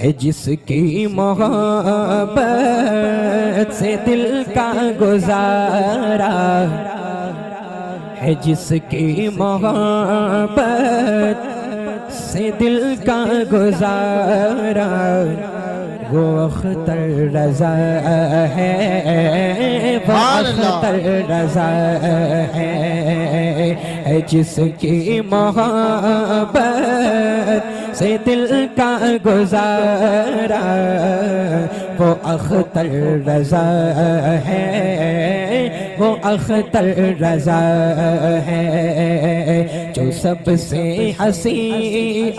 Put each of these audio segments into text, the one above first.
है जिसकी मोहब्बत से दिल का गुजारा, है जिसकी मोहब्बत से दिल का गुजारा, वो अख्तर रज़ा है, वो अख्तर रज़ा है जिसकी मोहब्बत से दिल का गुजारा, वो अख्तर रज़ा है, वो अख्तर रज़ा है जो सबसे हंसी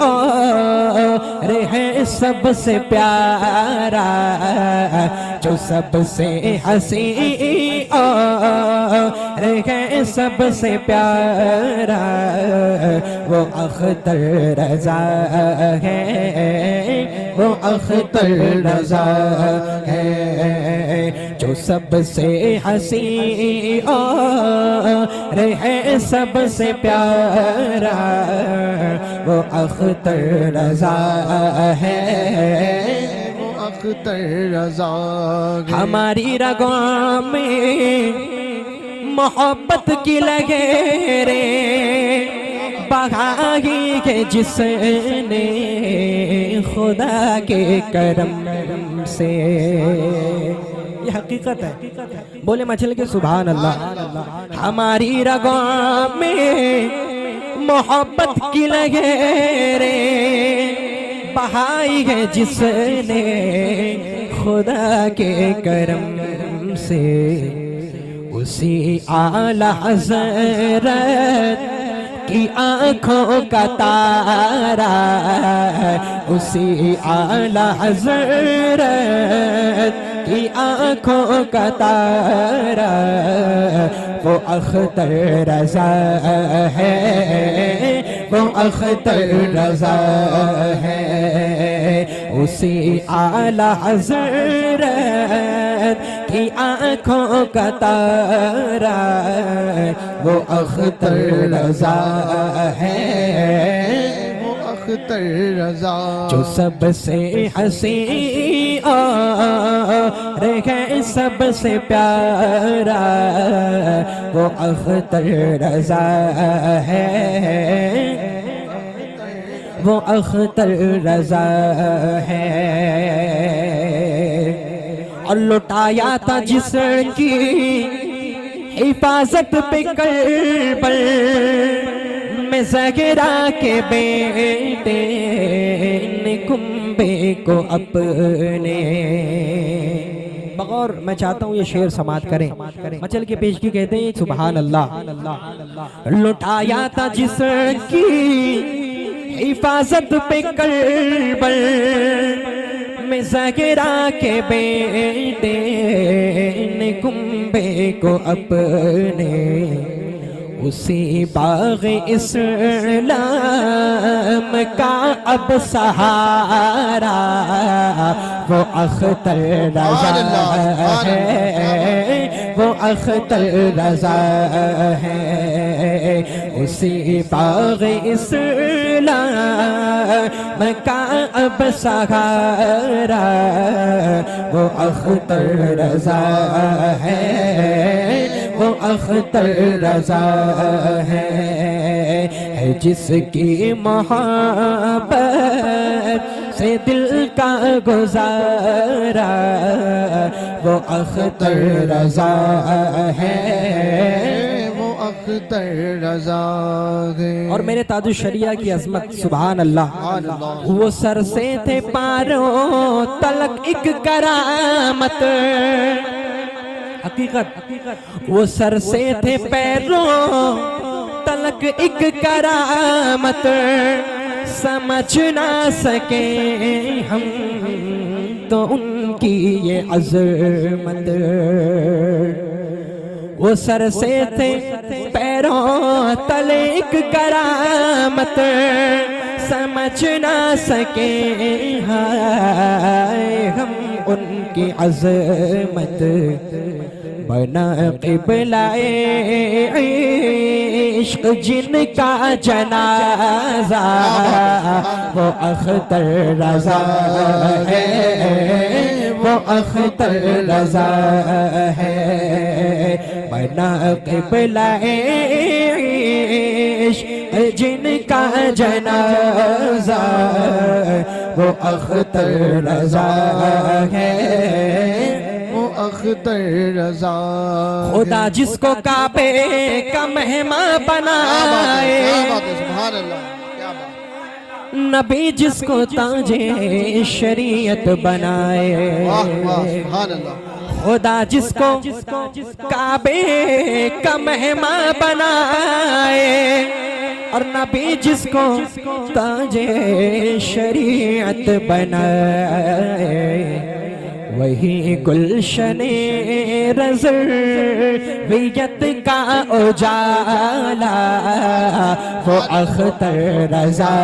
और है सबसे प्यारा, जो सबसे हंसी और है सबसे प्यारा, वो अख्तर रज़ा है, वो अख्तर रज़ा है जो सबसे हंसी और है सबसे प्यारा, वो अख्तर रज़ा है, वो अख्तर रज़ा है। हमारी रगों में मोहब्बत की लहरें बहाई है जिसने खुदा के करम से, ये हकीकत है। बोले मचल के सुभान अल्लाह। हमारी रगों में मोहब्बत की लहरें बहाई है जिसने खुदा के करम से, उसी आला हज़रत की आँखों का तारा, उसी आला हज़रत की आँखों का तारा, वो अख्तर रज़ा है, वो अख्तर रज़ा है, उसी आला हज़रत की आँखों का तारा, वो अख्तर रज़ा है, वो अख्तर रज़ा जो सबसे हंसी और है सबसे प्यारा, वो अख्तर रज़ा है, वो अख्तर रज़ा है। और लुटाया था जिसकी हिफाजत पे करबल में ज़हरा के बेटे ने कुंबे को अपने। बगौर मैं चाहता हूँ ये शेर समात करें। मचल के पेश की कहते हैं सुभान अल्लाह। लुटाया था जिसकी हिफाजत पे करबल में ज़हरा के बेटे ने कुंबे को अपने, उसी बाग़ इस्लाम का अब सहारा, वो अख्तर रज़ा है, वो अख्तर रज़ा है, उसी बाग़ इस्लाम का अब सहारा, वो अख्तर रज़ा है, वो अख्तर रज़ा है जिसकी मोहब्बत से दिल का गुजारा, वो अख्तर रज़ा है, वो अख्तर रज़ा है। और मेरे ताजु शरिया की अज़मत सुभान अल्लाह। वो सर से थे पारों तलक एक करामत, हकीकत वो सर से थे पैरों तलक एक करामत, समझ ना सके हम तो उनकी ये अज़मत। वो सर से थे पैरों तले एक करामत, समझ ना सके हाय हम उनकी अज़मत। बना क़िबलाए इश्क जिनका जनाजा वो अख्तर रजा है, वो अख्तर रजा है। बना क़िबला इश्क जिनका जनाजा वो अख्तर रजा है, वो अख्तर रजा। खुदा जिसको काबे का मेहमान बनाए, सुभान अल्लाह, क्या बात। नबी जिसको ताजे शरीयत बनाए, वाह वाह, सुभान अल्लाह। खुदा जिसको काबे का मेहमान बनाए और नबी जिसको ताजे शरीयत बनाए, वही गुलशने रज़वियत का उजाला वो अख्तर रजा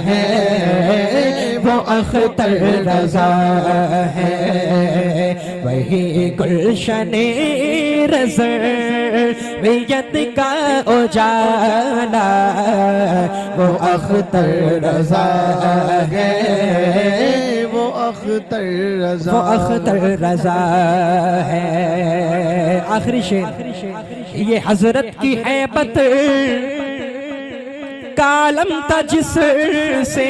है, वो अख्तर रजा है। वही गुलशने रज़वियत का उजाला वो अख्तर रजा है, वो अख्तर रजा, वो अख्तर रजा है। आखिरी शेर, ये हजरत की हैबत कालम था जिससे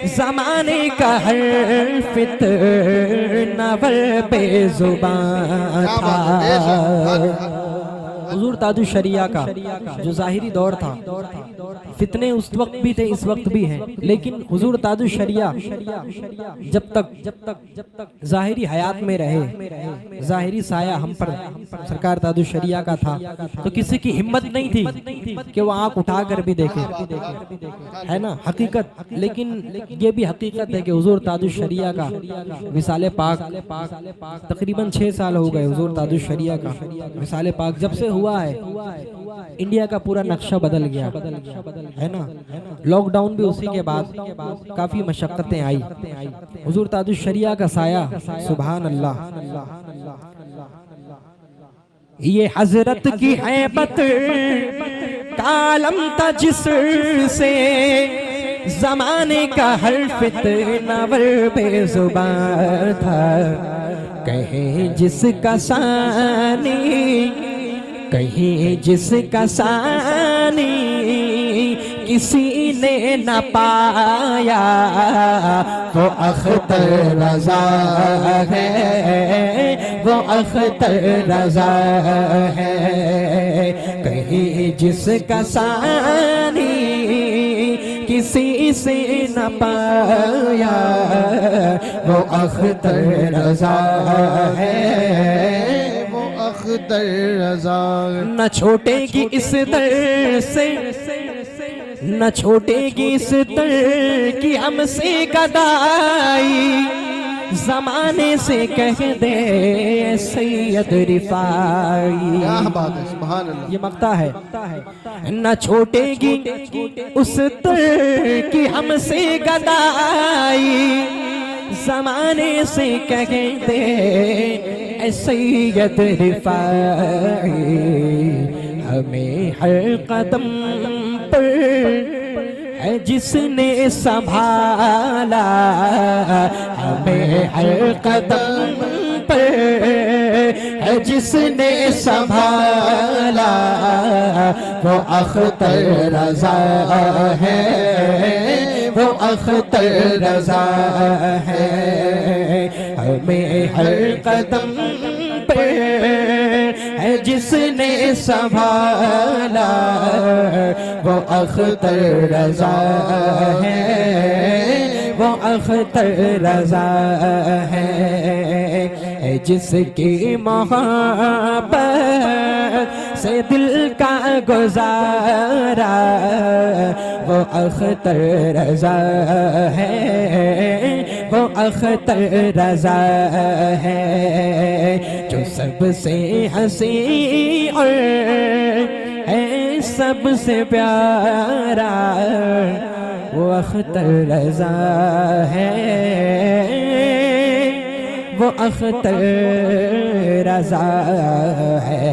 जमाने का हर फितना बेजुबान था। हुजूर ताजु शरिया का जो जाहिरी दौर था, फितने उस वक्त भी थे, इस वक्त भी हैं, लेकिन हुजूर ताजु शरिया जब तक जाहिरी हयात में रहे, जाहिरी साया हम पर सरकार ताजु शरिया का था, तो किसी की हिम्मत नहीं थी कि वो आंख उठा कर भी देखे, है ना हकीकत। लेकिन ये भी हकीकत है कि हुजूर ताजु शरिया का विसाले पाक तकरीबन 6 साल हो गए। हुजूर ताजु शरिया का विसाले पाक जब से हुआ है, इंडिया का पूरा नक्शा बदल गया, है ना। लॉकडाउन भी उसी के बाद काफी मशक्कतें आई। हुजूर ताजु शरिया का साया, सुभान अल्लाह। ये हजरत की हैबत कालम था जिससे जमाने का हर फितना बेजुबान था। कहे जिसका सानी, कहीं जिसका सानी किसी ने न पाया वो अख्तर रजा है, वो अख्तर रजा है। कहीं जिसका सानी किसी से न पाया वो अख्तर रजा है, अख्तर रजा। न छोटेगी इस दर से, न छोटेगी इस दर की हमसे गदाई। जमाने से कह दे सैयद रिफाई, क्या बात है, सुभान अल्लाह। ये मक्ता है। न छोटेगी उस दर की हमसे गदाई, जमाने से कह दे सैयद रिफाई। हमें हर कदम पर है जिसने संभाला, हमें हर कदम पर है जिसने संभाला वो अख्तर रजा है, वो अख्तर रजा है। हमें हर कदम पे है जिसने संभाला वो अख्तर रजा है, वो अख्तर रजा है। जिसकी मोहब्बत से दिल का गुजारा वो अख्तर रजा है, वो अख्तर रजा है। जो सबसे हंसी और है सबसे प्यारा वो अख्तर रजा है, वो अख्तर रजा है।